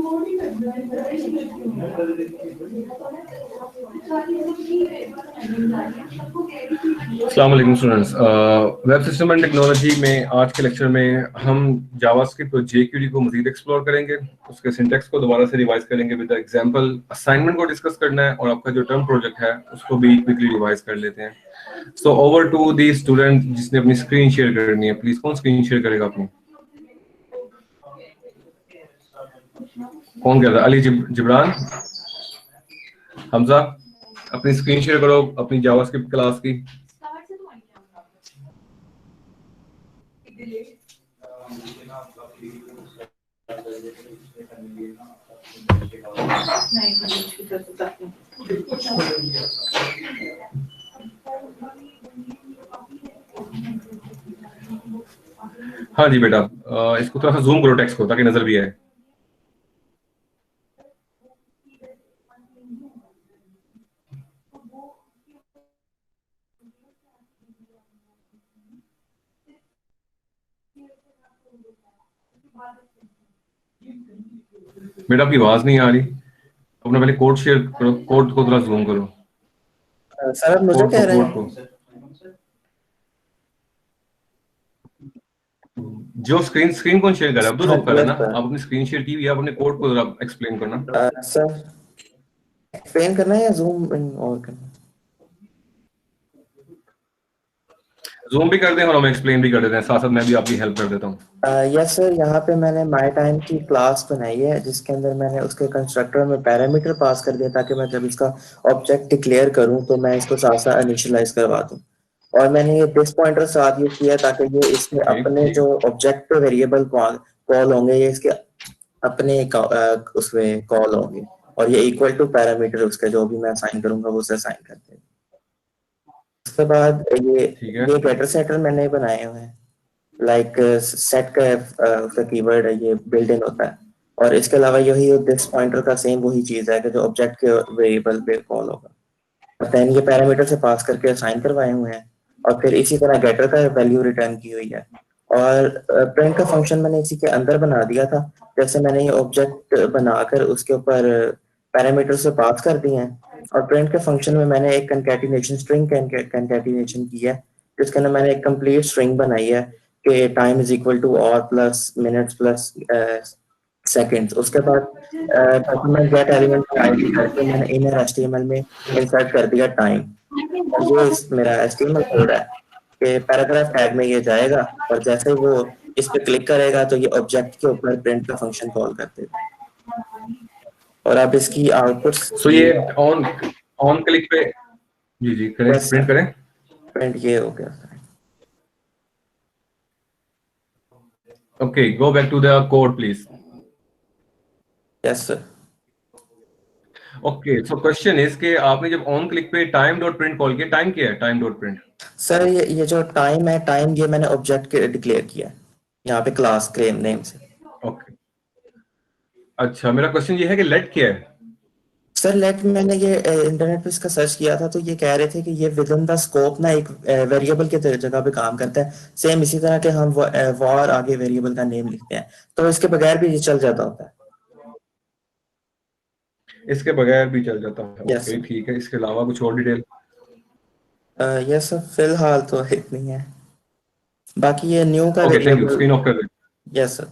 अस्सलाम वालेकुम students, web system and technology में आज के लेक्चर में हम जावास्क्रिप्ट और जेक्यूडी को मजीद एक्सप्लोर करेंगे, उसके सिंटैक्स को दोबारा से रिवाइज करेंगे विद एग्जांपल, असाइनमेंट को डिस्कस करना है और आपका जो टर्म प्रोजेक्ट है उसको भी क्विकली रिवाइज कर लेते हैं। So over to the student जिसने अपनी स्क्रीन शेयर करनी है, प्लीज कौन स्क्रीन शेयर करेगा अपनी? कौन कर रहा है? अली जिब्रान, हमजा, अपनी स्क्रीन शेयर करो अपनी जावास्क्रिप्ट क्लास की। हाँ जी बेटा, इसको थोड़ा सा जूम करो टेक्स्ट को ताकि नजर भी आए। बेटा आपकी आवाज नहीं आ रही, अपना पहले कोड शेयर करो, कोड को थोड़ा जूम करो। सर मुझे कह रहे हैं जो स्क्रीन कौन शेयर कर रहा है? अब्दुल कर रहा है ना? आप अपनी स्क्रीन शेयर की या अपने कोड को जरा एक्सप्लेन करना। सर एक्सप्लेन करना है या जूम इन और करना? जूम भी कर दें और हम एक्सप्लेन भी कर देते हैं, साथ साथ मैं भी आपकी हेल्प कर देता हूँ। यस सर, यहाँ पे मैंने माई टाइम की क्लास बनाई है जिसके अंदर मैंने उसके कंस्ट्रक्टर में पैरामीटर पास कर दिया ताकि मैं जब इसका ऑब्जेक्ट डिक्लेयर करूँ तो मैं इसको साथ साथ इनिशियलाइज करवा दूँ। और मैंने ये दिस पॉइंटर साथ यूज किया ताकि ये इसके अपने जो ऑब्जेक्ट वेरिएबल कॉल होंगे ये इसके अपने उसमें कॉल होंगे और ये इक्वल टू पैरामीटर उसके जो भी मैं असाइन करूंगा वो उसे असाइन कर देगा। उसके बाद ये गेटर सेटर मैंने बनाए हुए हैं, लाइक सेट का उसका कीवर्ड है, ये बिल्ड इन होता है। और इसके अलावा यही दिस पॉइंटर का सेम वही चीज है कि जो ऑब्जेक्ट के वेरिएबल पे कॉल होगा। और देन ये पैरामीटर से पास करके असाइन करवाए हुए हैं और फिर इसी तरह गेटर का वैल्यू रिटर्न की हुई है। और प्रिंट का फंक्शन मैंने इसी के अंदर बना दिया था, जैसे मैंने ये ऑब्जेक्ट बनाकर उसके ऊपर पैरामीटर से पास कर दिए हैं। और प्रिंट के फंक्शन में मैंने एक कंकैटिनेशन स्ट्रिंग कंकैटिनेशन की है जिसके अंदर मैंने एक कंप्लीट स्ट्रिंग बनाई है कि टाइम इज इक्वल टू और प्लस मिनट्स प्लस सेकंड्स। उसके बाद डॉक्यूमेंट गेट एलिमेंट का आईडी करके मैंने इनर एचटीएमएल में इंसर्ट कर दिया टाइम। और ये मेरा एचटीएमएल कोड है कि पैराग्राफ टैग में ये जाएगा और जैसे वो इस पे क्लिक करेगा तो ये ऑब्जेक्ट के ऊपर प्रिंट का फंक्शन कॉल कर देगा। और आप इसकी आउटपुट सो ये ऑन क्लिक पे जी करें, प्रिंट करें। प्रिंट ये हो गया। Okay, go back to the code, please. Yes, sir. Okay, so question is कि आपने जब on click पे time dot print कॉल किया, टाइम क्या है? time dot print. सर ये जो टाइम है, टाइम ये मैंने ऑब्जेक्ट के डिक्लेयर किया है यहाँ पे क्लास के नेम से। Okay. अच्छा, मेरा क्वेश्चन ये है कि let क्या है? सर लेट मैंने ये इंटरनेट पे इसका सर्च किया था तो ये कह रहे थे कि ये विद इन द स्कोप ना एक वेरिएबल के जगह पे काम करता है, सेम इसी तरह के हम वॉर आगे वेरिएबल का नेम लिखते हैं तो इसके बगैर भी ये चल जाता होता है। इसके बगैर भी चल जाता है। Yes, ओके ठीक है, इसके अलावा कुछ और डिटेल? यस सर, फिलहाल तो इतनी है, बाकी ये न्यू का okay thank you, screen of कर दें। यस सर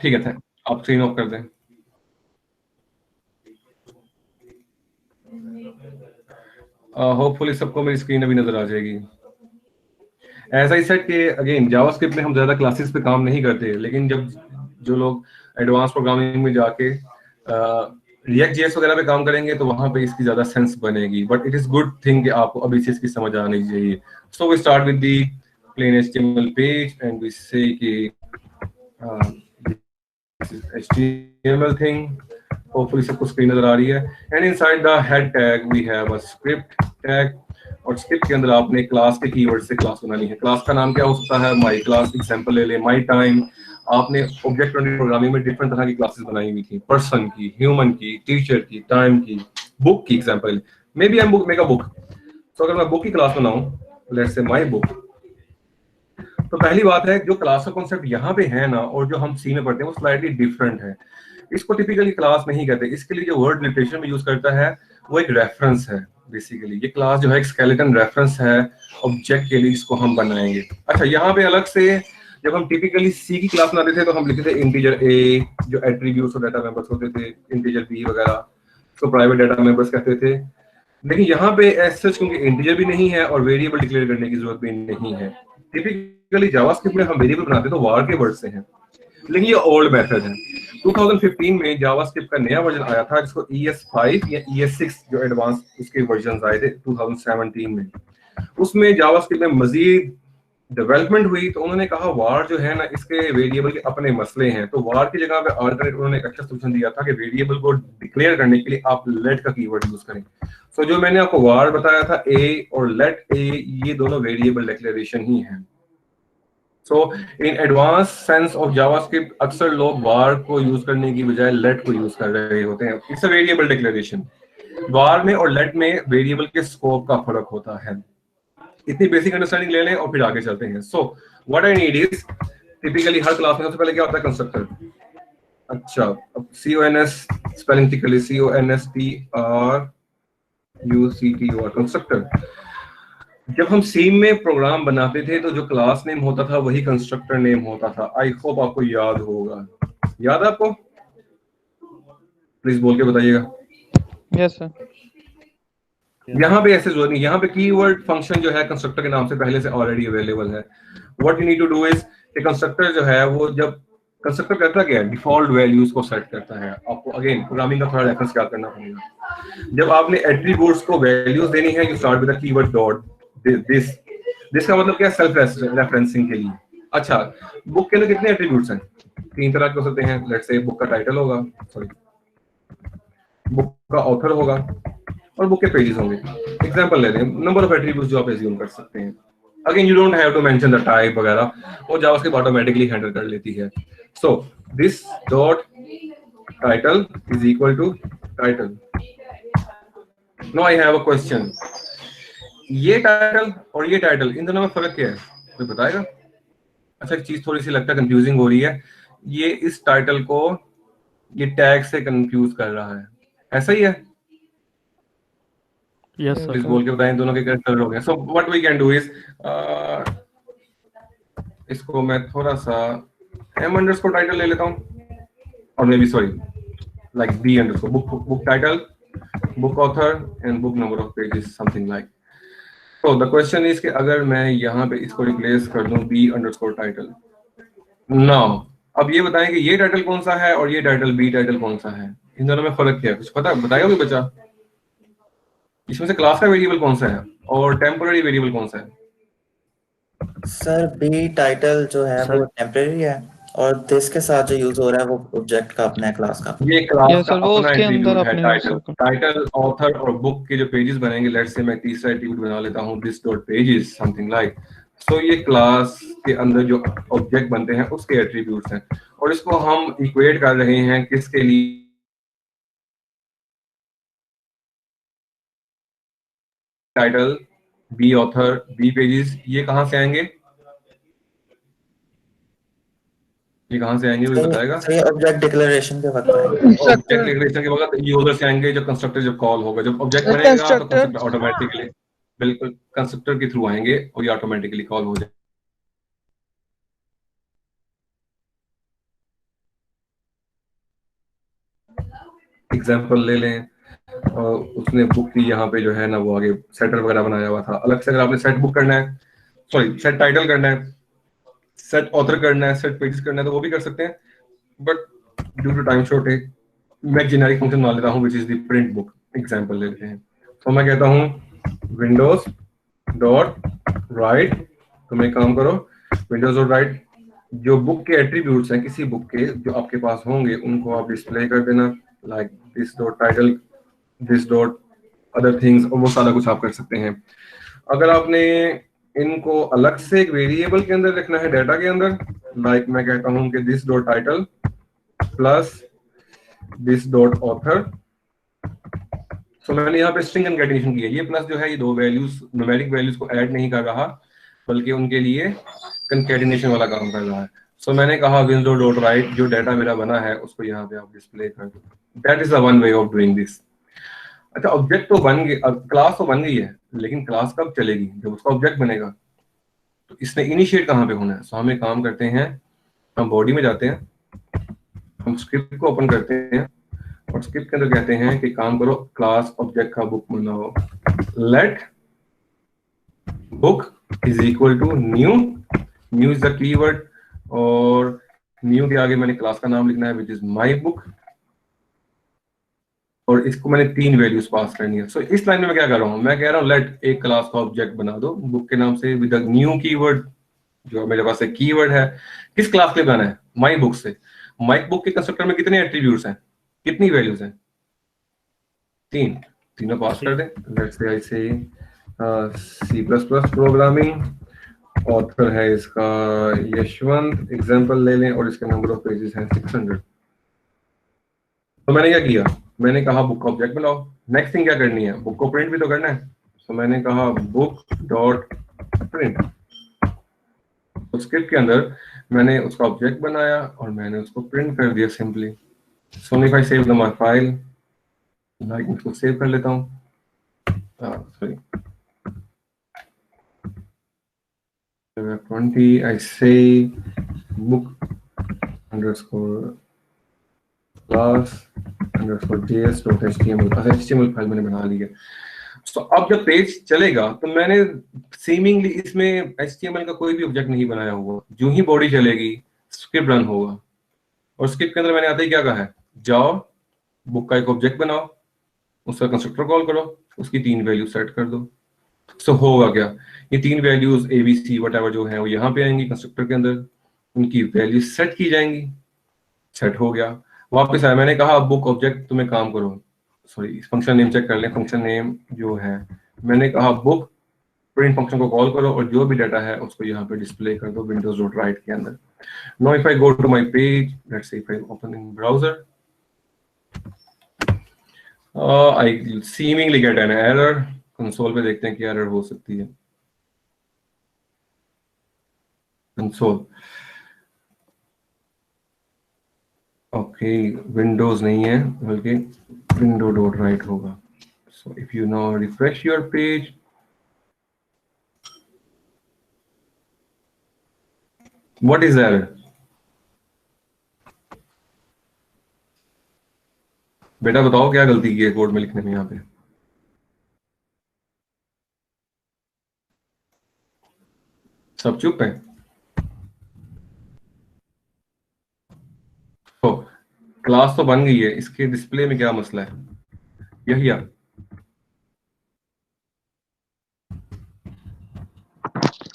ठीक है, आप स्क्रीन ऑफ कर दें। होपफुली सबको मेरी स्क्रीन अभी नजर आ जाएगी। एज आई सेड कि अगेन जावास्क्रिप्ट में हम ज्यादा क्लासेस पे काम नहीं करते, लेकिन जब जो लोग एडवांस प्रोग्रामिंग में जाके रिएक्ट जेएस वगैरह पे काम करेंगे तो वहां पे इसकी ज्यादा सेंस बनेगी। But it is good thing कि आपको अभी से इसकी समझ आनी चाहिए। So we start with the plain HTML page and we say कि HTML thing. Hopefully सबको स्क्रीन नजर आ रही है। And inside the head tag we have a script tag, और स्क्रिप्ट के अंदर आपने क्लास के कीवर्ड से क्लास बनानी है। क्लास का नाम क्या हो सकता है? My class. एग्जांपल ले ले, माई टाइम। आपने ऑब्जेक्ट ओरिएंटेड प्रोग्रामिंग में डिफरेंट तरह की क्लासेस बनाई हुई थी, पर्सन की, ह्यूमन की, टीचर की, टाइम की, बुक की। Example maybe I book make a book, तो अगर मैं बुक की क्लास बनाऊं, लेट्स से माई बुक, तो पहली बात है जो क्लास का कॉन्सेप्ट यहाँ पे है ना और जो हम सी में पढ़ते हैं वो स्लाइटली डिफरेंट है। इसको टिपिकली क्लास नहीं कहते, इसके लिए जो वर्ड लिटरेचर में यूज करता है वो एक रेफरेंस है। बेसिकली ये क्लास जो है एक स्केलेटन रेफरेंस है ऑब्जेक्ट के लिए, इसको हम बनाएंगे। अच्छा, यहाँ पे अलग से जब हम टिपिकली सी की क्लास बनाते थे तो हम लिखते थे इंटीजर ए, जो एट्रीब्यूट्स और डाटा मेंबर्स होते थे, इंटीजर बी वगैरह, तो प्राइवेट डाटा मेंबर्स कहते थे। लेकिन यहाँ पे एज क्योंकि इंटीजर भी नहीं है और वेरिएबल डिक्लेयर करने की जरूरत भी नहीं है। टिपिकली जावास्क्रिप्ट में हम वेरिएबल बनाते तो वार के वर्ड से हैं, लेकिन ये ओल्ड मेथड है। 2015 में जावास्क्रिप्ट का नया वर्जन आया था जिसको ES5 या ES6 जो एडवांस उसके वर्जन्स आए थे 2017 में। उसमें जावास्क्रिप्ट में मजीद डेवलपमेंट हुई तो उन्होंने कहा वार जो है ना इसके वेरिएबल के अपने मसले हैं, तो वार की जगह पे अल्टरनेट उन्होंने एक अच्छा सॉल्यूशन दिया था कि वेरिएबल को डिक्लेयर करने के लिए आप लेट का कीवर्ड यूज करें। सो जो मैंने आपको वार बताया था ए और लेट ए, ये दोनों वेरिएबल डिक्लेरेशन ही हैं। So in advance sense of JavaScript अक्सर लोग वार को यूज करने की बजाय लेट को यूज कर रहे होते हैं। It's a variable declaration. Var में और लेट में वेरिएबल के स्कोप का फर्क होता है। इतनी बेसिक अंडरस्टैंडिंग ले लें और फिर आगे चलते हैं। So what I need is, typically her class में सबसे पहले क्या होता है, कंस्ट्रक्टर। अच्छा, अब CONS spelling typically CONSTRUCTUR constructor. जब हम सी में प्रोग्राम बनाते थे तो जो क्लास नेम होता था वही कंस्ट्रक्टर नेम होता था। आई होप आपको याद होगा। याद है आपको? प्लीज बोल के बताइएगा। Yes sir. यहाँ पे ऐसे जरूरत नहीं, यहाँ पे कीवर्ड फंक्शन जो है कंस्ट्रक्टर के नाम से पहले से ऑलरेडी अवेलेबल है। What you need to do is कि कंस्ट्रक्टर जो है वो जब कंस्ट्रक्टर करता क्या है, डिफॉल्ट वैल्यूज को सेट करता है। आपको अगेन प्रोग्रामिंग का थोड़ा रेफरेंस क्या करना पड़ेगा। जब आपने एट्रीब्यूट्स को वैल्यूज देनी है, you start with the keyword dot this का मतलब क्या है, सेल्फ रेफरेंसिंग के लिए। अच्छा, बुक के अंदर कितने एट्रीब्यूट्स हैं? 3 तरह के हो सकते हैं। लेट्स से बुक का टाइटल होगा, सॉरी बुक का ऑथर होगा और बुक के पेजेस होंगे। एग्जांपल ले लें, नंबर ऑफ एट्रीब्यूट्स जो आप एज्यूम कर सकते हैं। Again you don't have to mention the type वगैरह, वो जावास्क्रिप्ट ऑटोमेटिकली हैंडल कर लेती है। So this dot title is equal to title. Now I have a question, ये टाइटल और ये टाइटल, इन दोनों में फर्क क्या है, कोई बताएगा? अच्छा, एक चीज थोड़ी सी लगता है कंफ्यूजिंग हो रही है, ये इस टाइटल को ये टैग से कंफ्यूज कर रहा है, ऐसा ही है? Yes please sir. बोल के बताएं दोनों के कलर हो गए। So what we can do is, इसको मैं थोड़ा सा m_ टाइटल ले लेता हूं और may be sorry like b_ book title, book author and book number of pages, something like. तो द क्वेश्चन इज कि अगर मैं यहाँ पे इसको रिप्लेस कर दूं b_ टाइटल। नाउ अब ये बताएं कि ये टाइटल कौन सा है और ये टाइटल b टाइटल कौन सा है, इन दोनों में फर्क क्या है? कुछ पता बताएगा कोई बच्चा? इसमें से क्लास का वेरिएबल कौन सा है और टेम्पोररी वेरिएबल कौन सा है? सर बी टाइटल जो है वो टेम्परेरी है और दिस के साथ जो यूज हो रहा है वो ऑब्जेक्ट का अपना है, क्लास का। ये क्लास यस का सर, वो अपना उसके अंदर एट्रीब्यूट है अपने टाइटल। टाइटल, ऑथर और बुक के जो पेजेस बनेंगे, लेट्स से मैं तीसरा एट्रीब्यूट बना लेता हूं this dot pages, something like. So ये क्लास के अंदर जो ऑब्जेक्ट बनते हैं उसके एट्रीब्यूट्स हैं और इसको हम इक्वेट कर रहे हैं किसके लिए, title, B author, B pages. ये कहां से आएंगे, ये कहां से आएंगे कोई बताएगा? ये ऑब्जेक्ट डिक्लेरेशन के वक्त आएंगे। ऑब्जेक्ट डिक्लेरेशन के वक्त यूजर से आएंगे जब कंस्ट्रक्टर जब कॉल होगा। जब ऑब्जेक्ट बनेगा तो कंस्ट्रक्टर ऑटोमेटिकली, बिल्कुल कंस्ट्रक्टर के थ्रू आएंगे और ये ऑटोमेटिकली कॉल हो जाए। एग्जांपल ले लें, उसने बुक की यहाँ पे जो है ना वो आगे सेटर वगैरह बनाया हुआ था। अलग से अगर आपने सेट बुक करना है, सॉरी सेट टाइटल करना है, सेट ऑथर करना है, सेट पेजेस करना है तो वो भी कर सकते हैं। But due to time shortage मैं जेनेरिक फंक्शन बना लेता हूँ which is the print book. Example लेते हैं, तो मैं कहता हूँ विंडोज डॉट राइट, तुम एक काम करो विंडोज डॉट राइट, जो बुक के एट्रीब्यूट्स हैं किसी बुक के जो आपके पास होंगे उनको आप डिस्प्ले कर देना, like this dot title, this dot other things, और वो सारा कुछ आप कर सकते हैं। अगर आपने इनको अलग से एक वेरिएबल के अंदर लिखना है डाटा के अंदर, लाइक मैं कहता हूं कि this dot title plus this dot author. So मैंने यहाँ पे स्ट्रिंग कंकैटिनेशन की है, ये प्लस जो है ये दो वैल्यूज न्यूमेरिक वैल्यूज को ऐड नहीं कर रहा, बल्कि उनके लिए कंकैटिनेशन वाला काम कर रहा है। सो मैंने कहा विंडो डॉट राइट, जो डाटा मेरा बना है उसको यहाँ पे आप डिस्प्ले कर दो। That is the one way of doing this. अच्छा, ऑब्जेक्ट तो बन गई, अब क्लास तो बन गई है, लेकिन क्लास कब चलेगी? जब उसका ऑब्जेक्ट बनेगा। तो इसने इनिशिएट कहाँ पे होना है? सो हम एक काम करते हैं, हम बॉडी में जाते हैं, हम स्क्रिप्ट को ओपन करते हैं और स्क्रिप्ट के अंदर कहते हैं कि काम करो, क्लास ऑब्जेक्ट का बुक बनाओ। Let book is equal to new, new is the keyword, और न्यू के आगे मैंने क्लास का नाम लिखना है विच इज माई बुक, और इसको मैंने 3 वैल्यूज पास करनी है। सो इस लाइन में मैं क्या कर रहा हूँ, मैं कह रहा हूँ लेट एक क्लास का ऑब्जेक्ट बना दो बुक के नाम से विद द न्यू कीवर्ड, जो मेरे पास एक कीवर्ड है। किस क्लास के लिए बनाना है? माई बुक से। माई बुक के कंस्ट्रक्टर में कितने एट्रीब्यूट्स हैं, कितनी वैल्यूज हैं? 3, तीनों पास कर दें। Let's say I say C plus plus programming, author है इसका यशवंत, एग्जाम्पल ले लें, और इसके नंबर ऑफ पेजेस हैं 600। तो मैंने क्या किया, मैंने कहा बुक का ऑब्जेक्ट बनाओ। नेक्स्ट थिंग क्या करनी है, बुक को प्रिंट भी तो करना है। तो मैंने कहा बुक डॉट प्रिंट। तो स्क्रिप्ट के अंदर मैंने उसका ऑब्जेक्ट बनाया और मैंने उसको प्रिंट कर दिया simply. So if I save the my file, like इसको सेव कर लेता हूँ, sorry 20, I say book underscore class underscore js.html। HTML file मैंने बना ली है। तो अब जब पेज चलेगा तो मैंने सीमिंगली इसमें HTML का कोई भी ऑब्जेक्ट नहीं बनाया हुआ। जो ही बॉडी चलेगी स्क्रिप्ट रन होगा, और स्क्रिप्ट के अंदर मैंने आते ही क्या कहा है, जाओ बुक का एक ऑब्जेक्ट बनाओ, उसका कंस्ट्रक्टर कॉल करो, उसकी 3 वैल्यू सेट कर दो। सो होगा क्या, ये 3 वैल्यूज ABC वट जो है वो यहाँ पे आएंगी कंस्ट्रक्टर के अंदर, उनकी वैल्यू सेट की जाएंगी। सेट हो गया, वापस आया, मैंने कहा बुक ऑब्जेक्ट तुम्हें काम करो, सॉरी फंक्शन नेम चेक कर लें, फंक्शन नेम जो है मैंने कहा बुक प्रिंट फंक्शन को कॉल करो और जो भी डाटा है उसको यहाँ पे डिस्प्ले कर दो विंडोज डॉट राइट के अंदर। Now if I go to my page, let's say if I open in browser, I seemingly get an error. Console पे देखते हैं क्या एरर हो सकती है। कंसोल, ओके, विंडोज नहीं है बल्कि विंडो डॉट राइट होगा। So if you now refresh your page, what is error? बेटा बताओ क्या गलती की है कोड में लिखने में यहाँ पे? सब चुप है? तो क्लास तो बन गई है, इसके डिस्प्ले में क्या मसला है? यही है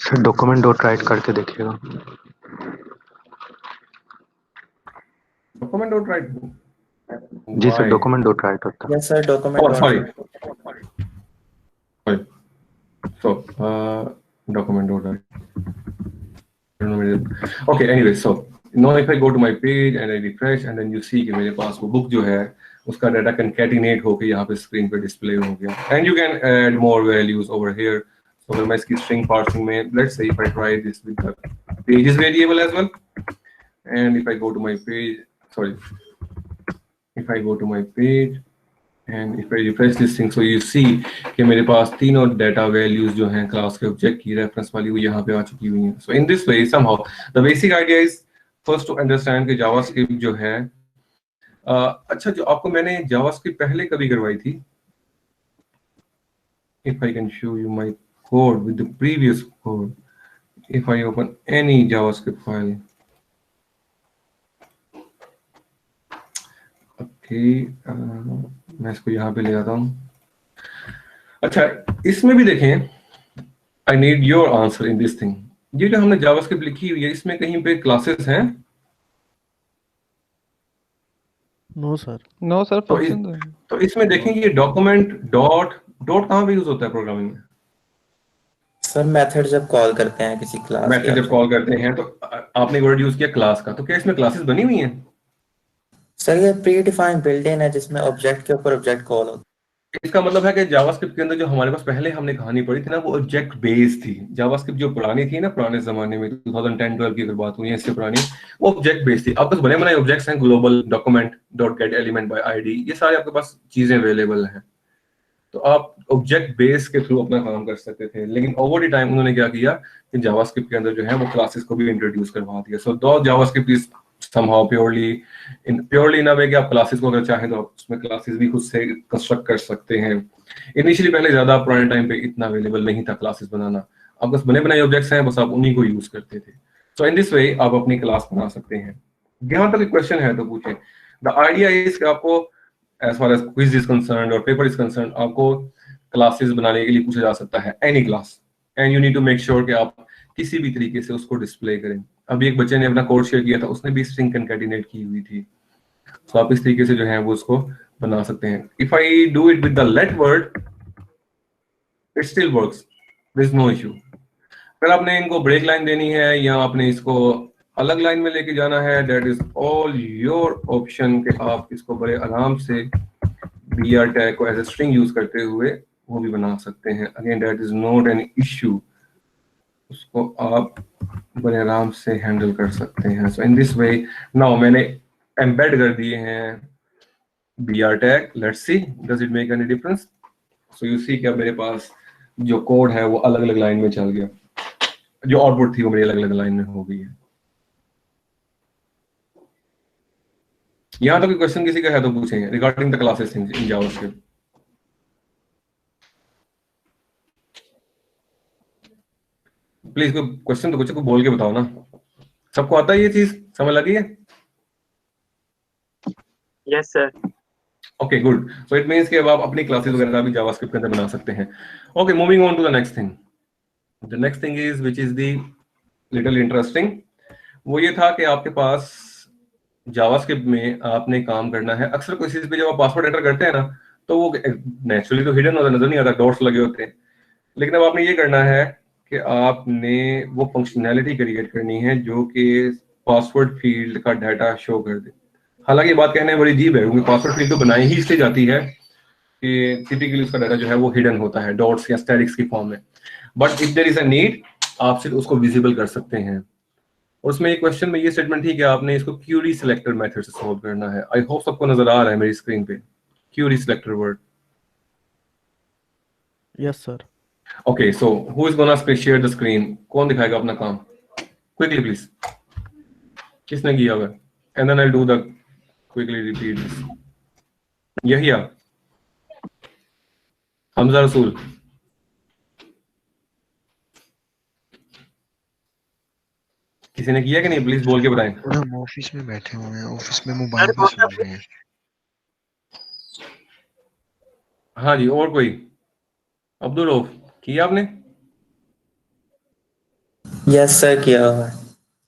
सर, डॉक्यूमेंट डॉट राइट करके देखिएगा। Document dot write? जी सर, डॉक्यूमेंट डॉट राइट होता है। Yes sir, document sorry so document dot okay, anyway, so now if I go to my page and I refresh and then you see कि मेरे पास वो book जो है उसका data concatenate होके यहाँ पे स्क्रीन पे डिस्प्ले हो गया, and you can add more values over here। so अगर मैं इसकी string parsing में, let's say if I try this with the pages variable as well, and if I go to my page, sorry, if I go to my page and if I refresh this thing, so you see कि मेरे पास तीनों data values जो हैं class के object की reference वाली वो यहाँ पे आ चुकी हुई हैं। So in this way somehow the basic idea is first to understand कि जावास्क्रिप्ट जो है अच्छा, जो आपको मैंने जावास्क्रिप्ट पहले कभी करवाई थी, if I can show you my code with the previous code, if I open any JavaScript file, मैं इसको यहाँ पे ले आता हूँ। अच्छा, इसमें भी देखें, I need your answer in this thing. ये जो हमने जावास्क्रिप्ट लिखी हुई है इसमें कहीं पे क्लासेस हैं? No sir. No sir, function तो इसमें देखेंगे ये डॉक्यूमेंट डॉट कहाँ पे यूज होता है प्रोग्रामिंग में? सर मेथड जब कॉल करते हैं किसी क्लास, मेथड जब कॉल करते हैं तो आपने वर्ड यूज किया क्लास का, तो क्या इसमें क्लासेस बनी हुई हैं? सर ये प्री डिफाइंड बिल्ट इन है जिसमें ऑब्जेक्ट के ऊपर ऑब्जेक्ट कॉल होता इसका मतलब है कि जावास्क्रिप्ट के अंदर जो हमारे पास पहले हमने कहानी पढ़ी थी ना, वो ऑब्जेक्ट बेस्ड थी। जावास्क्रिप्ट जो पुरानी थी ना, पुराने जमाने में 2010-12 की अगर बात हुई है, इससे पुरानी, वो ऑब्जेक्ट बेस्ड थी। आपके पास बने बनाए ऑब्जेक्ट्स हैं, global document dot gate element by ID, ये सारे आपके पास चीजें अवेलेबल हैं। तो आप ऑब्जेक्ट बेस के थ्रू अपना काम कर सकते थे। लेकिन ओवर द टाइम उन्होंने क्या किया कि जावास्क्रिप्ट के अंदर जो है वो क्लासेस को भी इंट्रोड्यूस करवा दिया। So though JavaScript is somehow purely in a way कि आप क्लासेस को अगर चाहें तो आप उसमें क्लासेस भी खुद से कंस्ट्रक्ट कर सकते हैं। इनिशियली पहले ज्यादा पुराने टाइम पे इतना अवेलेबल नहीं था क्लासेस बनाना, आप बस बने बनाए ऑब्जेक्ट्स हैं, बस आप उन्हीं को यूज करते थे। सो इन दिस वे आप अपनी क्लास बना सकते हैं। यहाँ तक क्वेश्चन है तो पूछें। द आइडिया इज कि आपको as far as quiz is concerned और पेपर इज कंसर्न्ड, आपको क्लासेस बनाने के लिए पूछा जा सकता है any class, and you need to make sure कि आप किसी भी तरीके से उसको डिस्प्ले करें। अभी एक बच्चे ने अपना कोड शेयर किया था, उसने भी स्ट्रिंग कंकैटिनेट की हुई थी। तो आप इस तरीके से जो है वो उसको बना सकते हैं। If I do it with the let word, it still works, there is no issue. अगर आपने इनको ब्रेक लाइन देनी है या आपने इसको अलग लाइन में लेके जाना है, that is all your option कि आप इसको बड़े आराम से br टैग को एज ए स्ट्रिंग यूज करते हुए वो भी बना सकते हैं। Again that is not an issue, उसको आप बड़े आराम से हैंडल कर सकते हैं। So in this way now मैंने एम्बेड कर दिए हैं br tag. Let's see does it make any difference. So you see क्या मेरे पास जो कोड है वो अलग अलग लाइन में चल गया, जो आउटपुट थी वो मेरी अलग अलग लाइन में हो गई है। यहां तक क्वेश्चन किसी का है तो पूछेंगे regarding the classes in JavaScript. Please कोई क्वेश्चन तो कुछ को बोल के बताओ ना। सबको आता है ये चीज, समझ लगी है? Yes sir. Okay good. So it means कि अब आप अपनी क्लासेस वगैरह भी जावास्क्रिप्ट के अंदर बना सकते हैं। Okay, moving on to the next thing. The next thing is which is the little interesting. वो ये था कि आपके पास जावास्क्रिप्ट में आपने काम करना है। अक्सर कोई चीज पे जब आप पासवर्ड एंटर करते हैं ना, तो वो नेचुरली तो हिडन होता, नजर नहीं आता, डॉट्स लगे होते हैं। लेकिन अब आपने ये करना है कि आपने वो फंक्शनैलिटी क्रिएट करनी है जो कि पासवर्ड फील्ड का डाटा शो कर दे। हालांकि ये बात कहने में बड़ी अजीब है, क्योंकि पासवर्ड फील्ड तो बनाई ही इसलिए जाती है कि टिपिकली उसका डाटा जो है वो हिडन होता है डॉट्स या स्टैटिक्स की फॉर्म में। But if there is a need, आप सिर्फ उसको विजिबल कर सकते हैं। उसमें एक क्वेश्चन में ये स्टेटमेंट थी कि आपने इसको क्यूरी सिलेक्टर मेथड से सॉल्व करना है। आई होप सबको नजर आ रहा है मेरी स्क्रीन पे query selector word. Yes sir. Okay, so who is gonna share the screen? कौन दिखाएगा अपना काम क्विकली प्लीज? किसने किया हुआ? And then I do the quickly repeat this. यही आप हमजा रसूल? किसी ने किया कि नहीं? प्लीज बोल के बताएं। हम ऑफिस में बैठे हुए हैं, ऑफिस में मोबाइल पे सुन रहे हैं। हाँ जी, और कोई? अब्दुल रऊफ किया आपने? यस सर, किया हुआ है।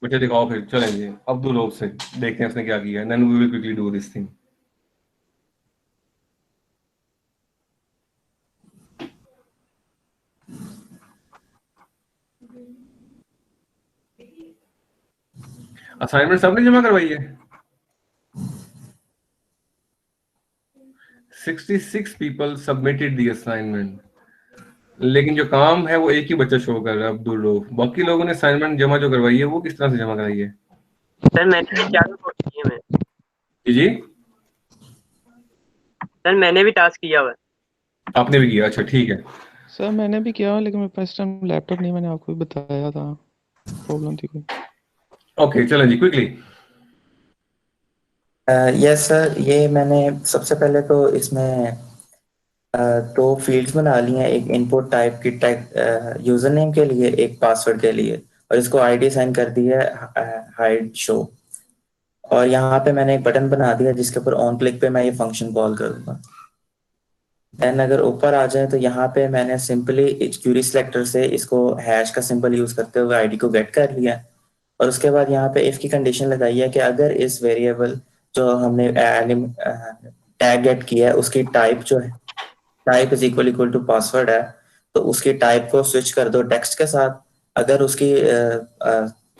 मुझे दिखाओ फिर। चलें जी, अब्दुल रऊफ से देखते हैं उसने क्या किया है। Then we will quickly do this thing. Assignment सबने जमा करवाई है? 66 पीपल सबमिटेड द असाइनमेंट, लेकिन जो काम है वो एक ही बच्चा शो कर रहा है, अब्दुल रऊफ। बाकी लोगों ने असाइनमेंट जमा जो करवाई है वो किस तरह से जमा कराई है? सर मैंने भी क्या किया मैं जी सर मैंने भी टास्क किया हुआ है। आपने भी किया? अच्छा ठीक है। सर मैंने भी किया, लेकिन मेरे पास इस टाइम लैपटॉप नहीं, मैंने आपको भी बताया था, प्रॉब्लम थी कोई। ओके चलें जी, क्विकली। यस सर, ये मैंने सबसे पहले तो इसमें दो फील्ड्स बना ली हैं, एक इनपुट टाइप की टैग यूजर नेम के लिए, एक पासवर्ड के लिए, और इसको आईडी साइन कर दी है हाइड शो। और यहाँ पे मैंने एक बटन बना दिया जिसके ऊपर ऑन क्लिक पे मैं ये फंक्शन कॉल करूँगा। देन अगर ऊपर आ जाए तो यहाँ पे मैंने सिंपली क्यूरी सिलेक्टर से इसको हैश का सिंबल यूज करते हुए आईडी को गेट कर लिया, और उसके बाद यहाँ पे इफ की कंडीशन लगाई है कि अगर इस वेरिएबल जो हमने टैग गेट किया है उसकी टाइप जो है, type is equal to password है, तो उसकी टाइप को स्विच कर दो टेक्स्ट के साथ। अगर उसकी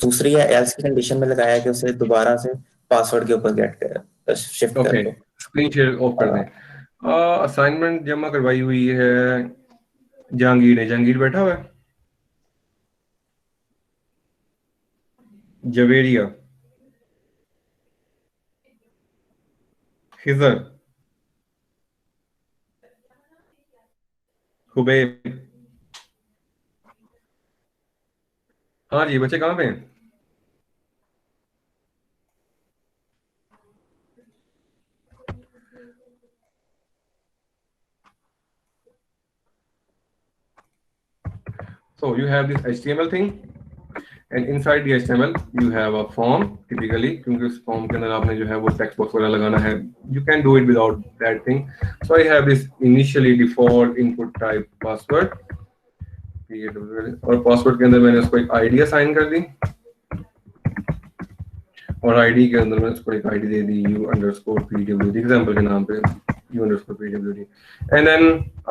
दूसरी या एल्स की कंडीशन में लगाया कि उसे दोबारा से पासवर्ड के ऊपर गेट कर शिफ्ट कर ओके, दो। स्क्रीन शेयर ऑफ कर दें। असाइनमेंट जमा करवाई हुई है जहांगीर ने। जहांगीर बैठा हुआ है? जवेरिया, खिजर, खुबैब। हाँ जी, बच्चे कहाँ पे हैं? So you have this HTML thing, and inside the HTML you have a form typically, क्योंकि उस फॉर्म के अंदर आपने जो है वो टेक्स्ट बॉक्स वगैरह लगाना है. You can do it without that thing. So I have this initially default input type password, और पासवर्ड के अंदर मैंने उसको एक आईडी असाइन कर दी, और आईडी के अंदर मैंने उसको एक आईडी दे दी u_pwd एग्जांपल के नाम पे u_pwd, and then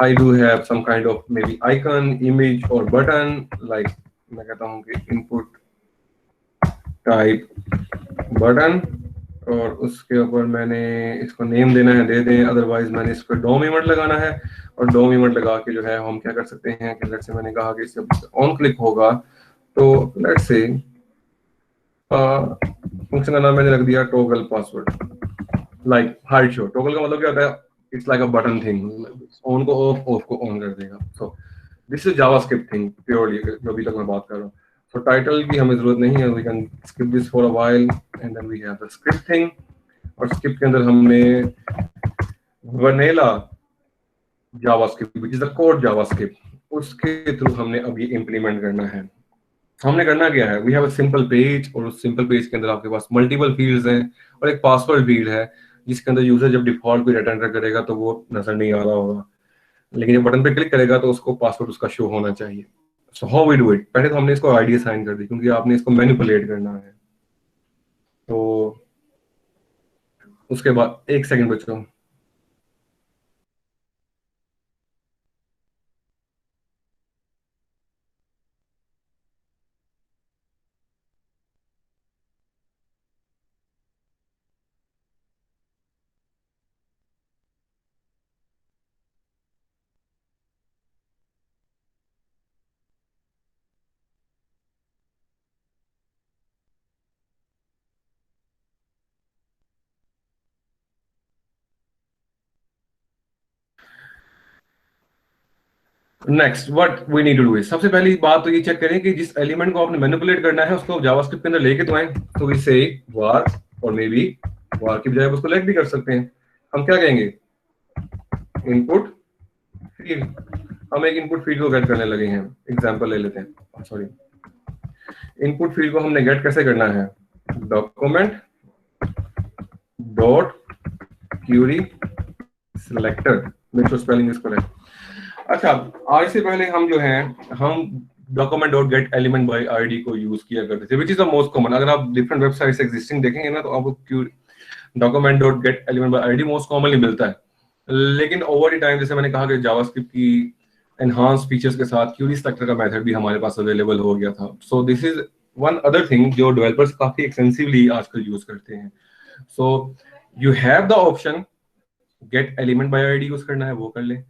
I do have some kind of maybe icon, image or button, like मैं कहता हूँ कि input type button, और उसके ऊपर मैंने इसको नेम देना है, दे दें, अदरवाइज मैंने इस पर डॉम इवेंट लगाना है, और डॉम इवेंट लगा के जो है हम क्या कर सकते हैं कि लेट्स से मैंने कहा कि इससे ऑन क्लिक होगा तो लेट्स से फंक्शन का नाम मैंने रख दिया toggle password, like hide show. Toggle का मतलब क्या होता है? It's like a button thing, on को ऑफ, ऑफ को ऑन कर देगा. So this is JavaScript thing purely, जो अभी तक मैं बात कर रहा हूँ. So title की हमें जरूरत नहीं है, we can skip this for a while, and then we have the script thing, और script के अंदर हमने vanilla JavaScript, which is the core JavaScript, उसके थ्रू हमने अब ये implement करना है. हमने करना क्या है? We have a simple page, और उस simple page के अंदर आपके पास multiple fields हैं और एक password field है जिसके अंदर यूजर जब डिफॉल्ट कोई डाटा एंटर करेगा तो वो नजर नहीं आ रहा होगा, लेकिन जब बटन पे क्लिक करेगा तो उसको पासवर्ड उसका शो होना चाहिए. So how we do it? पहले तो हमने इसको आईडी असाइन कर दी क्योंकि आपने इसको मैनिपुलेट करना है. तो उसके बाद एक सेकंड बच्चों, next what we need to do is, सबसे पहली बात तो ये चेक करें कि जिस एलिमेंट को आपने मैनिपुलेट करना है उसको जावास्क्रिप्ट के अंदर लेके तो आए. तो वी से var, और मे बी var की बजाय उसको लेट भी कर सकते हैं. हम क्या कहेंगे? Input field. हम एक इनपुट फील्ड को गेट करने लगे हैं. एग्जांपल ले लेते हैं. सॉरी, इनपुट फील्ड को हमने गेट कैसे करना है? Document dot Curie selector, make sure spelling is correct. अच्छा, आज से पहले हम जो हैं हम document dot gate element by ID को यूज किया करते थे, विच इज द मोस्ट कॉमन. अगर आप डिफरेंट वेबसाइट्स एग्जिस्टिंग देखेंगे ना तो आपको document dot gate element by ID most commonly मिलता है. लेकिन ओवर द टाइम, जैसे मैंने कहा कि जावास्क्रिप्ट की एनहांस फीचर्स के साथ क्यूरी सिलेक्टर का मेथड भी हमारे पास अवेलेबल हो गया था. So this is one other thing जो डेवलपर्स काफी एक्सटेंसिवली आजकल यूज करते हैं. So you have the option get element by ID use करना है वो कर लें,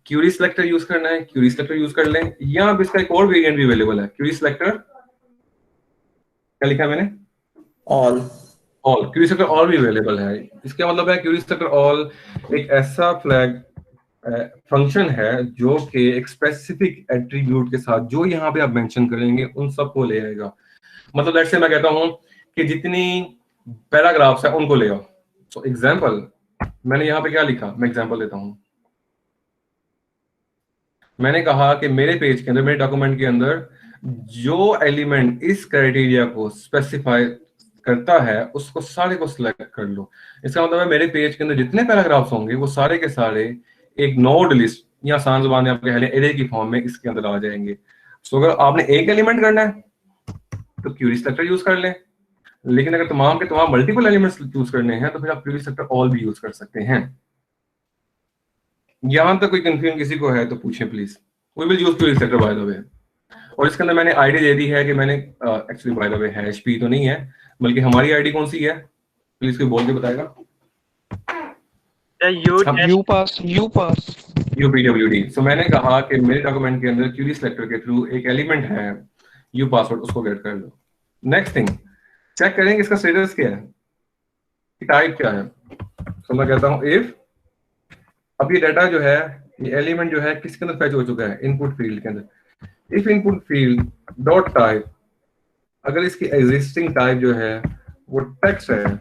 क्यूरी सिलेक्टर यूज करना है क्यूरी सिलेक्टर यूज कर लें, या अब इसका एक और वेरिएंट भी अवेलेबल है. क्यूरी सिलेक्टर क्या लिखा है मैंने? ऑल. क्यूरी सिलेक्टर ऑल भी अवेलेबल है. इसका मतलब है क्यूरी सिलेक्टर ऑल एक ऐसा फ्लैग फंक्शन है जो कि एक स्पेसिफिक एट्रीब्यूट के साथ जो यहाँ पे आप मेंशन करेंगे उन सबको ले आएगा. मतलब लेट्स से मैं कहता हूँ कि जितनी पैराग्राफ्स है उनको ले आओ. सो एग्जांपल मैंने यहाँ पे क्या लिखा, मैं एग्जांपल देता हूँ. मैंने कहा कि मेरे पेज के अंदर, मेरे डॉक्यूमेंट के अंदर जो एलिमेंट इस क्राइटेरिया को स्पेसिफाई करता है उसको सारे को सिलेक्ट कर लो. इसका मतलब है मेरे पेज के अंदर जितने पैराग्राफ्स होंगे वो सारे के सारे एक नोड लिस्ट या आसान ज़बान में आप कह लें एरे की फॉर्म में इसके अंदर आ जाएंगे. सो अगर आपने एक एलिमेंट करना है तो क्यूरी सिलेक्टर यूज कर लें, लेकिन अगर तमाम के तमाम मल्टीपल एलिमेंट्स यूज करने हैं तो फिर आप क्यूरी सिलेक्टर ऑल भी यूज कर सकते हैं. यहां तक कोई कंफ्यूजन किसी को है तो पूछें please. We will use query selector by the way. और इसके अंदर मैंने आईडी दे दी है कि मैंने actually bye the way hash-P तो नहीं है, बल्कि हमारी आईडी कौन सी है प्लीज कोई बोल के बताएगा. सर यू अब यू पास UPWD। सो मैंने कहा कि मेरे डॉक्यूमेंट के अंदर क्यूरी सिलेक्टर के थ्रू एक एलिमेंट है यू पासवर्ड, उसको गेट कर लो। नेक्स्ट थिंग चेक करेंगे इसका स्टेटस क्या है, टाइप क्या है। तो मैं कहता हूँ इफ, अब ये डाटा जो है, ये एलिमेंट जो है किसके अंदर फैच हो चुका है, इनपुट फील्ड के अंदर। If input field dot type, अगर इसकी एग्जिस्टिंग टाइप जो है वो टेक्स्ट है,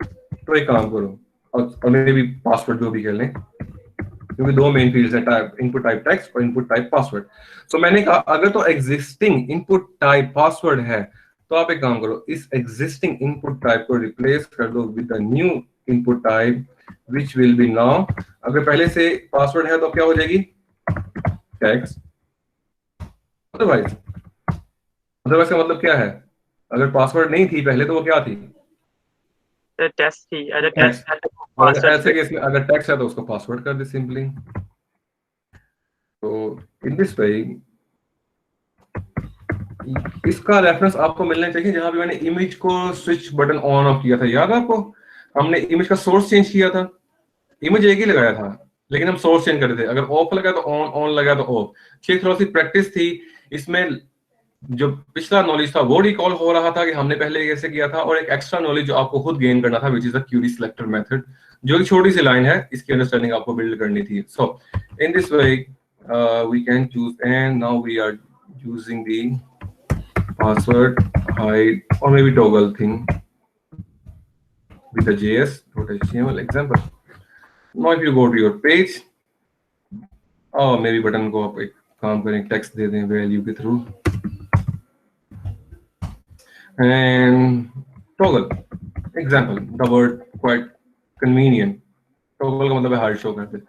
तो एक काम करो और मे भी पासवर्ड जो भी कर लें, क्योंकि दो मेन फील्ड्स हैं, टाइप इनपुट टाइप टेक्स्ट और इनपुट टाइप पासवर्ड। तो मैंने कहा अगर तो एग्जिस्टिंग इनपुट टाइप पासवर्ड है, तो आप एक काम करो, इस एग्जिस्टिंग इनपुट टाइप को रिप्लेस कर दो with a new input type which will be now. अगर पहले से पासवर्ड है तो क्या हो जाएगी, टेक्स्ट। अदरवाइज का मतलब क्या है, अगर पासवर्ड नहीं थी पहले तो वो क्या थी, टेस्ट थी। अगर टेक्स्ट। टेस्ट है तो और अगर पासवर्ड ऐसे केस में अगर टेक्स्ट है तो उसको पासवर्ड कर दे सिंपली। तो इन दिस वे इसका रेफरेंस आपको मिलना चाहिए जहां पे मैंने इमेज को स्विच बटन ऑन ऑफ किया था। याद है आपको, हमने इमेज का सोर्स चेंज किया था, इमेज एक ही लगाया था लेकिन हम सोर्स चेंज कर रहे थे। अगर ऑफ लगा तो ऑन, ऑन लगा तो ऑफ। थोड़ा सी प्रैक्टिस थी इसमें, जो पिछला नॉलेज था वो रिकॉल हो रहा था कि हमने पहले कैसे किया था, और एक एक्स्ट्रा नॉलेज जो आपको खुद गेन करना था विच is the Curie selector method, जो एक छोटी सी लाइन है, इसकी अंडरस्टैंडिंग आपको बिल्ड करनी थी। So in this way we can choose, and now we are using the password hide or maybe toggle thing with the js.html example. Now if you go to your page, or maybe button को आप एक काम करें, text दे दें value के through, and toggle example, the word quite convenient. Toggle का मतलब है hard show कर दे,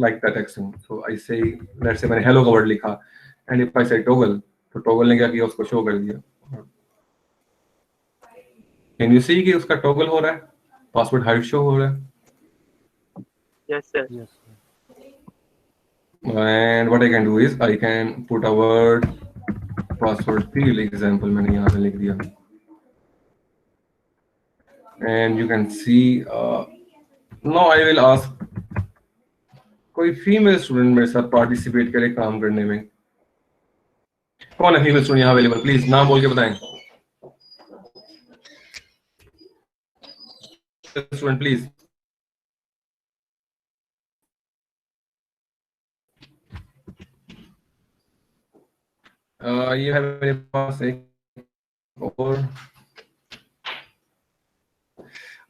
like that action. So I say, let's say मैंने hello का word लिखा, and if I say toggle, तो टॉगल ने क्या किया, उसको शो कर दिया। कैन यू सी कि उसका टॉगल हो रहा है, पासवर्ड हाइड शो हो रहा है। Yes sir. And what I can do is I can put a word password field example, मैंने यहां पे लिख दिया, and you can see now I will ask कोई फीमेल स्टूडेंट मेरे साथ पार्टिसिपेट करे काम करने में। कौन है फीमेल स्टूडेंट यहाँ अवेलेबल, प्लीज नाम बोल के बताएं। Student please. ये है मेरे पास एक और,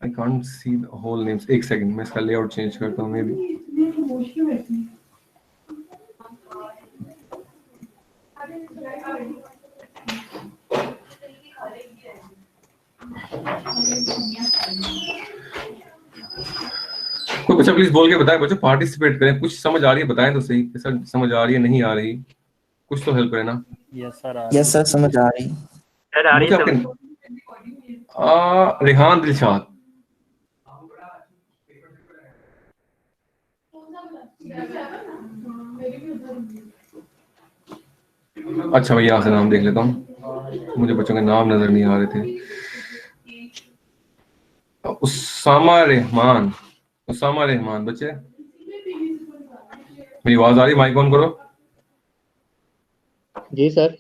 I can't see the whole names. एक सेकंड मैं इसका लेआउट चेंज करता हूँ मे बी। कोई बच्चा प्लीज बोल के बताएं, बच्चों पार्टिसिपेट करें, कुछ समझ आ रही है बताएं तो सही, कैसा समझ आ रही है, नहीं आ रही, कुछ तो हेल्प करें ना। यस सर समझ आ रही। सर आ रही है समझ। रेहान दिलशाद, अच्छा मैं यहाँ से नाम देख लेता हूँ, मुझे बच्चों के नाम नजर नहीं आ रहे थे। उसामा रहमान, उसामा रहमान बच्चे, मेरी आवाज आ रही, माइक ऑन करो। जी सर।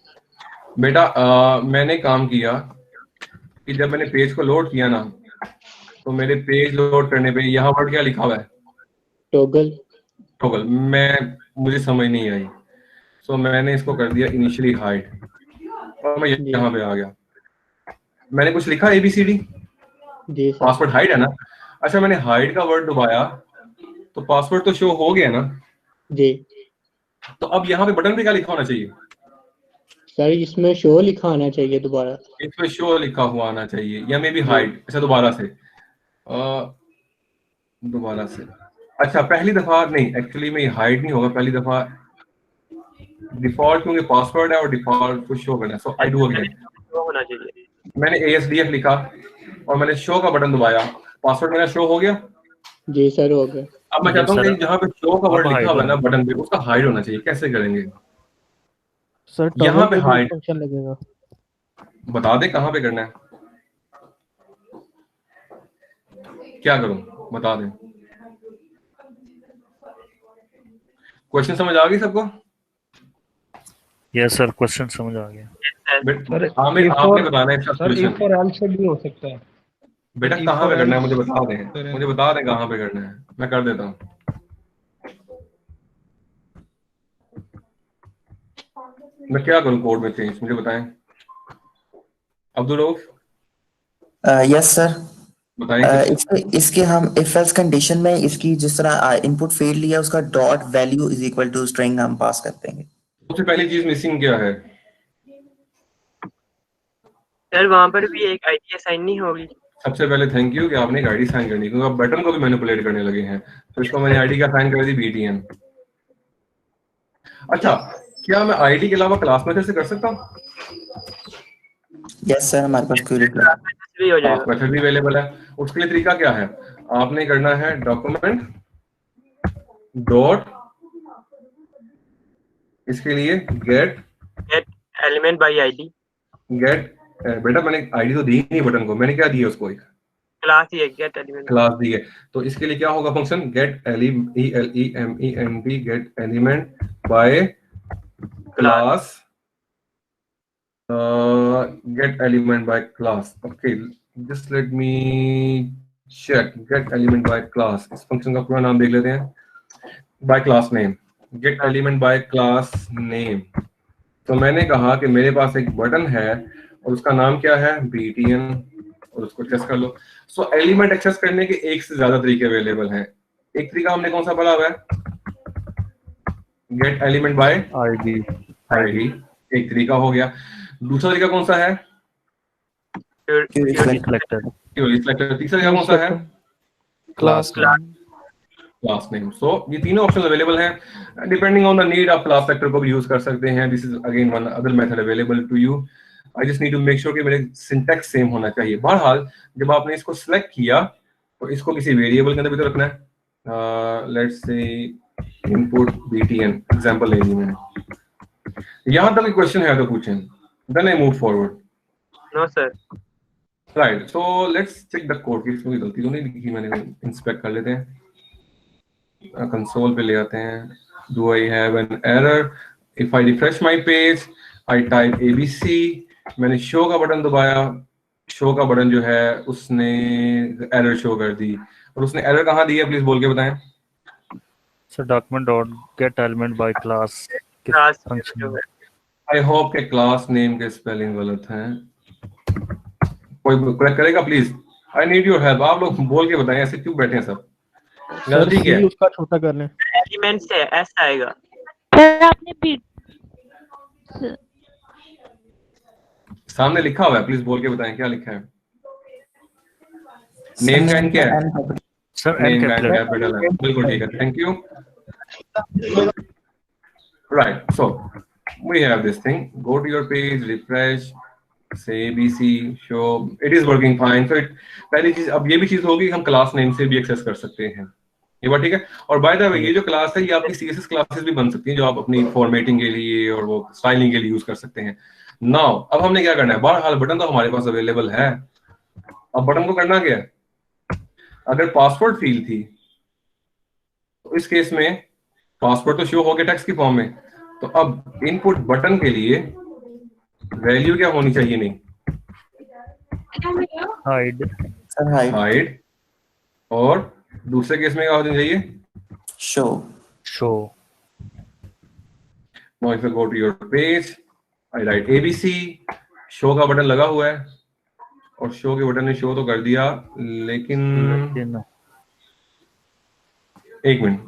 बेटा मैंने काम किया कि जब मैंने पेज को लोड किया ना, तो मेरे पेज लोड करने पे यहाँ वर्ड क्या लिखा हुआ है, टॉगल। टॉगल। मुझे समझ नहीं आई, सो मैंने इसको कर दिया इनिशियली हाइड, और मैं यहाँ पे आ गया। मैंने कुछ लिखा ABCD, जी सर। पासवर्ड हाइड है ना। अच्छा मैंने हाइड का वर्ड दबाया तो पासवर्ड तो शो हो गया ना जी। तो अब यहाँ पे बटन पे क्या लिखा होना चाहिए सर, इसमें शो लिखा आना चाहिए दोबारा। इसमें शो लिखा हुआ आना चाहिए, या मे बी हाइड। अच्छा दोबारा से, दोबारा से। अच्छा पहली दफा नहीं, एक्चुअली में हाइड नहीं होगा, पहली दफा डिफॉल्ट, क्योंकि पासवर्ड है और डिफॉल्ट को शो करना है। सो आई डू अगेन, होना चाहिए। मैंने ASDF लिखा और मैंने शो का बटन दबाया, पासवर्ड मेरा शो हो गया। जी सर हो गया। अब मैं चाहता हूँ कि जहाँ पे शो का वर्ड लिखा हुआ है ना बटन पे, उसका हाइड होना चाहिए। कैसे करेंगे सर? यहाँ पे हाइड फंक्शन लगेगा, बता दे कहाँ पे करना है, क्या करूं बता दें। क्वेश्चन समझ आ गई सबको? यस सर, क्वेश्चन समझ आ गया। सर आपने बताना है इसका सर solution। if और else से भी हो सकता है। बेटा if कहाँ पे और करना है else मुझे बता दें, करें। मुझे बता दें कहाँ पे करना है, मैं कर देता हूँ। मैं क्या करूँ कोड में चेंज, मुझे बताएं अब्दुल रऊफ, यस सर। बताएं कुछ। इसके हम इफ एल्स कंडीशन में इसकी जिस तरह इनपुट फील्ड लिया उसका dot value is equal to string हम पास कर देंगे। सबसे पहली चीज मिसिंग क्या है? सर वहाँ पर भी एक आईडी असाइन नहीं होगी। सबसे पहले थैंक यू कि आपने एक आईडी साइन करनी, क्योंकि आप बटन को भी मैनिपुलेट करने लगे हैं, तो इसको मैंने आईडी का साइन कर दी BTN। अच्छा, क्या मैं आईडी के अलावा क्लास मेथड से कर सकता हूँ? यस सर, हमारे पास क्वेरी भी हो जाएगा। मेथड भी अवेलेबल है। उसके लिए तरीका क्या है? आपने करना है डॉक्यूमेंट डॉट, इसके लिए get element by ID. Get बेटा मैंने आईडी तो दी नहीं बटन को, मैंने क्या दिया उसको? एक क्लास ही है, गेट एलिमेंट क्लास दी है। तो इसके लिए क्या होगा function? Get element get element by class, get element by class. Okay, just let me check get element by class। इस फंक्शन का पूरा नाम देख लेते हैं। by class name, get element by class name। तो मैंने कहा कि मेरे पास एक बटन है और उसका नाम क्या है? BTN, और उसको एक्सेस कर लो। सो एलिमेंट एक्सेस करने के एक से ज्यादा तरीके अवेलेबल हैं। एक तरीका हमने कौन सा पढ़ा हुआ है? Gate element by ID. एक तरीका हो गया। दूसरा तरीका कौन सा है? Query selector. सिलेक्टर। तीसरा तरीका कौन सा है? Class class name. सो ये तीनों ऑप्शन अवेलेबल हैं। डिपेंडिंग ऑन द नीड आप क्लास सेक्टर को भी यूज कर सकते हैं। This is again one other method available to you. I just need to make sure कि मेरे सिंटैक्स सेम होना चाहिए। बहरहाल जब आपने इसको सिलेक्ट किया तो इसको किसी वेरिएबल के अंदर भी तो रखना है। Let's say input BTN example ले ली मैंने। यहां तक क्वेश्चन है तो पूछें, then I move forward. No sir. Right, so let's check the code. की इसमें गलती तो नहीं लिखी मैंने? इंस्पेक्ट कर लेते हैं, कंसोल पे ले आते हैं। Do I have an error? If I refresh my page, I type ABC, मैंने शो का बटन दबाया, शो का बटन जो है उसने एरर शो कर दी। और उसने एरर कहाँ दी है प्लीज बोल के बताएं। Sir document dot gate element by class class function. I hope के क्लास नेम के स्पेलिंग गलत हैं, कोई करेक्ट करेगा please? I need your help. आप लोग बोल के बताएं, ऐसे क्यों बैठे हैं सब? गलती क्या है? उसका छोटा कर लें। एलिमेंट से एस आएगा। सर आपने सामने लिखा हुआ है, प्लीज बोल के बताएं क्या लिखा है। नेम का एन क्या है? सर नेम का एन कैपिटल है, बिल्कुल ठीक है, thank you. Right, so we have this thing. Go to your page, refresh, say ABC, show, it is working fine। So पहली चीज, अब ये भी चीज होगी हम क्लास नेम से भी एक्सेस कर सकते हैं, ये बात ठीक है। और बाय द वे ये जो क्लास है ये आपकी CSS क्लासेस भी बन सकती हैं जो आप अपनी फॉर्मेटिंग के लिए और वो स्टाइलिंग के लिए यूज कर सकते हैं। नाउ अब हमने क्या करना है? बहरहाल बटन तो हमारे पास अवेलेबल है। अब बटन को करना क्या है? अगर पासवर्ड फील्ड थी तो इस केस में पासवर्ड तो शो हो गया टेक्स्ट की फॉर्म में, तो अब इनपुट बटन के लिए वैल्यू क्या होनी चाहिए? नहीं, हाइड। और दूसरे केस में क्या होना चाहिए? Show. Now if I go to your page, I write ABC, show का बटन लगा हुआ है और शो के बटन ने शो तो कर दिया, लेकिन एक मिनट,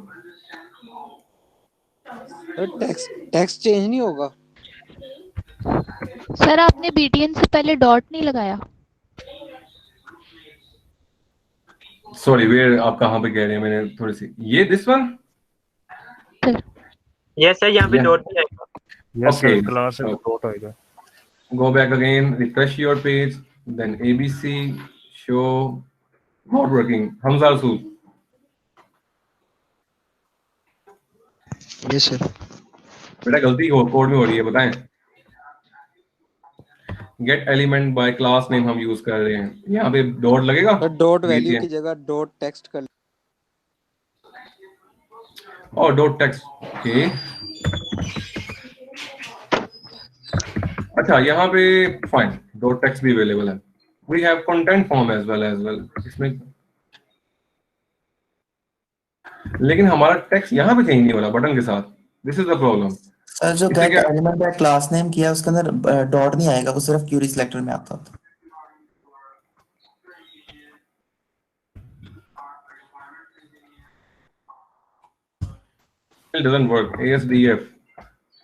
टेक्स्ट चेंज नहीं होगा। सर आपने BTN से पहले डॉट नहीं लगाया। सॉरी वेयर, आप कहाँ पे कह रहे हैं? मैंने थोड़ी सी ये दिस वन। यस सर, यहाँ पे डॉट नहीं आएगा। यस सर, क्लास में डॉट आएगा। Go back again, refresh your page, then ABC, show, not working. Hamza Rasool. Yes sir. बेटा गलती हो कोड में हो रही है, बताएं। Get element by class name हम यूज कर रहे हैं, यहाँ पे डॉट लगेगा। डॉट वैल्यू की जगह डॉट टेक्स्ट कर और डॉट टेक्स्ट, ओके। अच्छा, यहाँ पे फाइन, डॉट टेक्स्ट भी अवेलेबल है। We have content form as well इसमें, लेकिन हमारा टेक्स्ट यहाँ पे चेंज नहीं हो रहा बटन के साथ। This is the problem. Sir जो get element by class name किया उसके अंदर डॉट नहीं आएगा, वो सिर्फ क्यूरी सिलेक्टर में आता था। It doesn't work। ASDF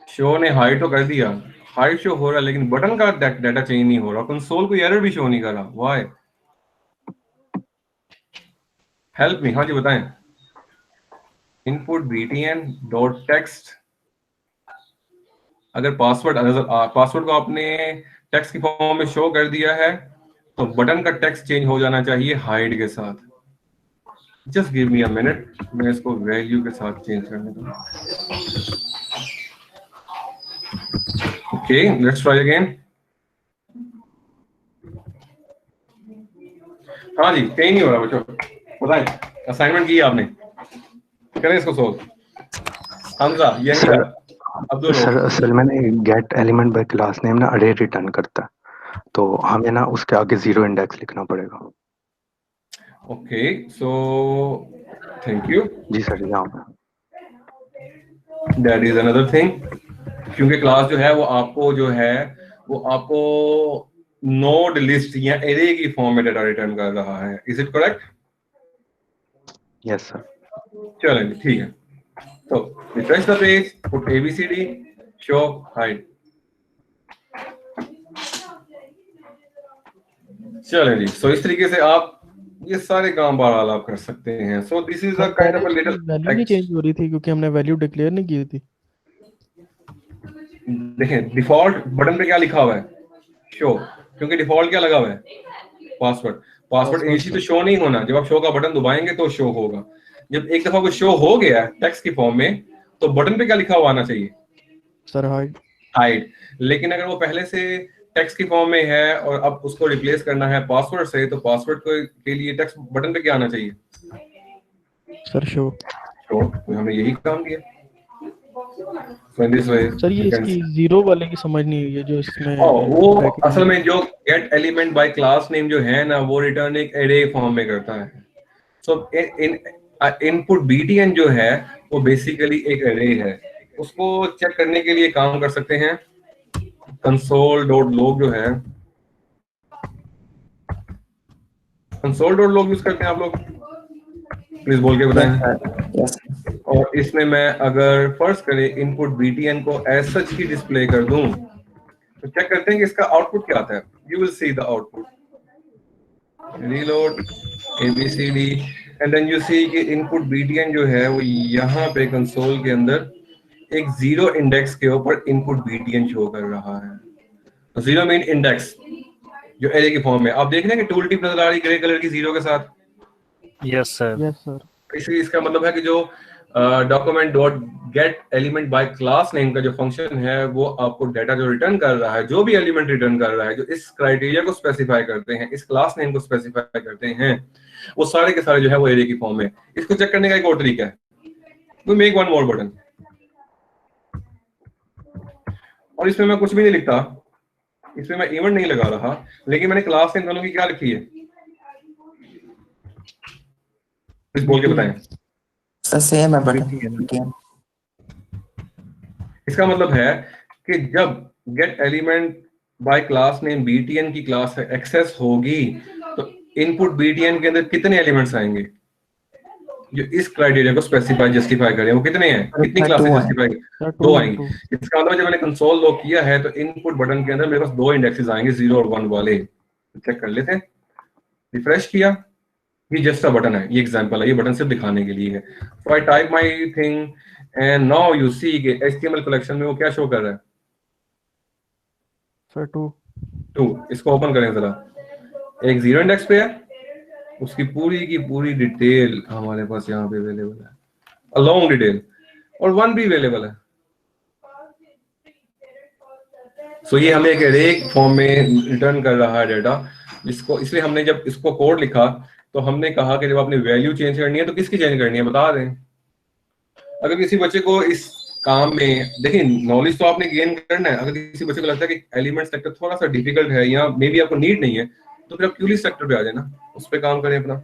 show ने हाइड तो कर दिया, हाइड शो हो रहा है, लेकिन बटन का डाटा चेंज नहीं हो रहा। कंसोल कोई एरर भी शो नहीं कर रहा, व्हाई? Help me. हाँ जी बताएं। इनपुट btn डॉट टेक्स्ट, अगर पासवर्ड को आपने टेक्स्ट की फॉर्म में शो कर दिया है तो बटन का टेक्स्ट चेंज हो जाना चाहिए हाइड के साथ। Just give me a minute, मैं इसको वैल्यू के साथ चेंज करने दूंगा। Okay, let's try again. हाँ जी, कहीं नहीं हो रहा बच्चों, बताएं। असाइनमेंट की आपने, करें इसको सोल्व। हमजा ये नहीं कर, अब्दुल सर असल में gate element by class name ना अरे रिटर्न करता है, तो हमें ना उसके आगे 0 इंडेक्स लिखना पड़ेगा। Okay, so thank you. जी सर, यहाँ पे दैट इज अनदर थिंग, क्योंकि क्लास जो है वो आपको नोड लिस्ट या एरे की फॉर्म में डाटा रिटर्न कर रहा है। Is it correct? Yes sir. चलेंगे, ठीक है। तो refresh the page, put ABCD, show hide. चलें जी, सो इस तरीके से आप ये सारे काम बहरहाल आप कर सकते हैं। So this is a kind of a little value नहीं चेंज हो रही थी क्योंकि हमने वैल्यू डिक्लेयर नहीं की थी। देखें डिफॉल्ट बटन पे क्या लिखा हुआ है, शो, क्योंकि डिफॉल्ट क्या लगा हुआ है, पासवर्ड इनिशियली तो शो नहीं होना। जब आप शो का बटन दबाएंगे तो शो होगा। जब एक दफा कोई शो हो गया टेक्स्ट की फॉर्म में तो बटन पे क्या लिखा हुआ आना चाहिए सर, हाइड। लेकिन अगर वो पहले से टेक्स्ट की फॉर्म में है और अब उसको रिप्लेस करना है पासवर्ड से, तो पासवर्ड के लिए टेक्स्ट बटन पे क्या आना चाहिए सर? शो। तो हमने यही काम किया। So in this way, sir ये इसकी जीरो वाले की समझ नहीं हुई है जो इसमें वो असल में जो get element by class name जो है ना, वो रिटर्न एक एरे फॉर्म में करता है। सो इनपुट btn जो है वो बेसिकली एक एरे है। उसको चेक करने के लिए काम कर सकते हैं, console.log जो है, console.log यूज करते हैं आप लोग? प्लीज बोल के बताएं। और इसमें मैं अगर फर्स्ट करें इनपुट btn को एज सच ही डिस्प्ले कर दूं तो चेक करते हैं कि इसका आउटपुट क्या आता है। You will see the output, reload ABCD, and then you see कि इनपुट btn जो है वो यहाँ पे कंसोल के अंदर एक 0 इंडेक्स के ऊपर इनपुट btn शो कर रहा है। 0 मीन इंडेक्स जो एरे की फॉर्म में। आप देख रहे हैं कि टूल टिप नजर आ रही ग्रे कलर की 0 के साथ। Yes sir. इसलिए इसका मतलब है कि जो document dot gate element by class name का जो फंक्शन है वो आपको डाटा जो रिटर्न कर रहा है, जो भी एलिमेंट रिटर्न कर रहा है, जो इस क्राइटेरिया को स्पेसिफाई करते हैं, इस क्लास नेम को स्पेसिफाई करते हैं, वो सारे के सारे जो है वो एरे की फॉर्म में। इसको चेक करने का एक और तरीका है, we make one more button, और इसमें मैं कुछ भी नहीं लिखता, इसमें मैं इवेंट नहीं लगा रहा, लेकिन मैंने क्लास नेम दोनों की क्या लिखी है, प्लीज बोल के बताएं। सेम है बटन। इसका मतलब है कि जब gate element by class name btn की क्लास एक्सेस होगी तो इनपुट btn के अंदर कितने एलिमेंट्स आएंगे जो इस क्राइटेरिया को स्पेसिफाई जस्टिफाई करें। वो कितने हैं, कितनी क्लासेस जस्टिफाई? 2 आएंगी। इसका मतलब जब मैंने कंसोल लॉग किया है तो इनपुट बटन के अंदर मेरे पास 2 इंडेक्सेस आएंगे, 0 और 1 वाले। चेक कर लेते हैं। रिफ्रेश किया, ये जस्ट अ बटन है, ये एग्जांपल है, ये बटन सिर्फ दिखाने के लिए है। So I type my thing and now you see कि HTML कलेक्शन में वो क्या शो कर रहा है सर? 2। इसको ओपन करें जरा। एक 0 इंडेक्स पे है, उसकी पूरी की पूरी डिटेल हमारे पास यहाँ पे अवेलेबल है, अ लॉन्ग डिटेल, और 1 भी अवेलेबल है। सो ये हमें एक एरे फॉर्म में रिटर्न कर रहा है डाटा, जिसको इसलिए हमने जब इसको कोड लिखा तो हमने कहा कि जब आपने वैल्यू चेंज करनी है तो किसकी चेंज करनी है बता दें। अगर किसी बच्चे को इस काम में, देखिए नॉलेज तो आपने गेन करना है, अगर किसी बच्चे को लगता है कि एलिमेंट सेक्टर थोड़ा सा डिफिकल्ट है या मे बी आपको नीड नहीं है, तो फिर आप क्यूली सेक्टर पे आ जाए ना, उस पे काम करें अपना।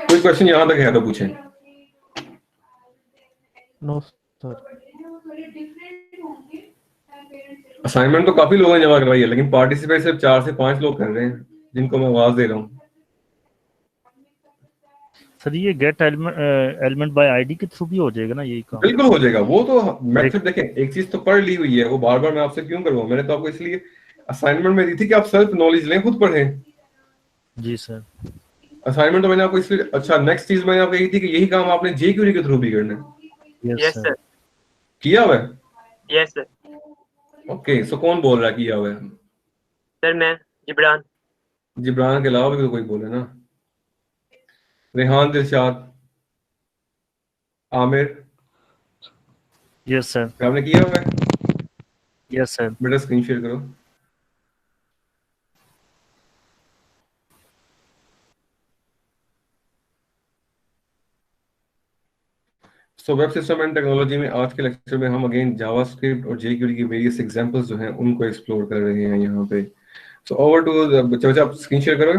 कोई क्वेश्चन यहाँ तक है तो पूछें। No sir. असाइनमेंट तो काफी लोगों ने जमा करवाई है, लेकिन पार्टिसिपेट सिर्फ 4 से 5 लोग कर रहे हैं जिनको मैं आवाज दे रहा हूँ। सर ये गेट एलिमेंट बाय आईडी के थ्रू भी हो जाएगा ना यही काम? बिल्कुल हो जाएगा, वो तो मेथड देखें, एक चीज तो पढ़ ली हुई है, वो बार बार मैं आपसे क्यों करवाऊं, मैंने तो आपको इसलिए असाइनमेंट में दी थी कि आप सेल्फ नॉलेज लें, खुद पढ़ें। जी सर। असाइनमेंट तो मैंने आपको इसलिए, अच्छा नेक्स्ट चीज मैंने आपको कही थी कि यही काम आपने जेक्यूरी के थ्रू भी करना है। Yes sir. किया हुआ है? Yes sir. ओके, सो कौन बोल रहा है किया हुआ है? सर मैं जिब्रान। जिब्रान के अलावा भी तो कोई बोले ना। रेहान, दिलशाद, आमिर। Yes sir. आपने किया हुआ है? Yes sir. बेटा स्क्रीन शेयर करो। So web system and technology में आज के लेक्चर में हम अगेन जावास्क्रिप्ट और जेक्यूरी की वेरियस एग्जांपल्स जो हैं उनको एक्सप्लोर कर रहे हैं यहाँ पे। सो ओवर टू बच्चा, आप स्क्रीन शेयर करोगे?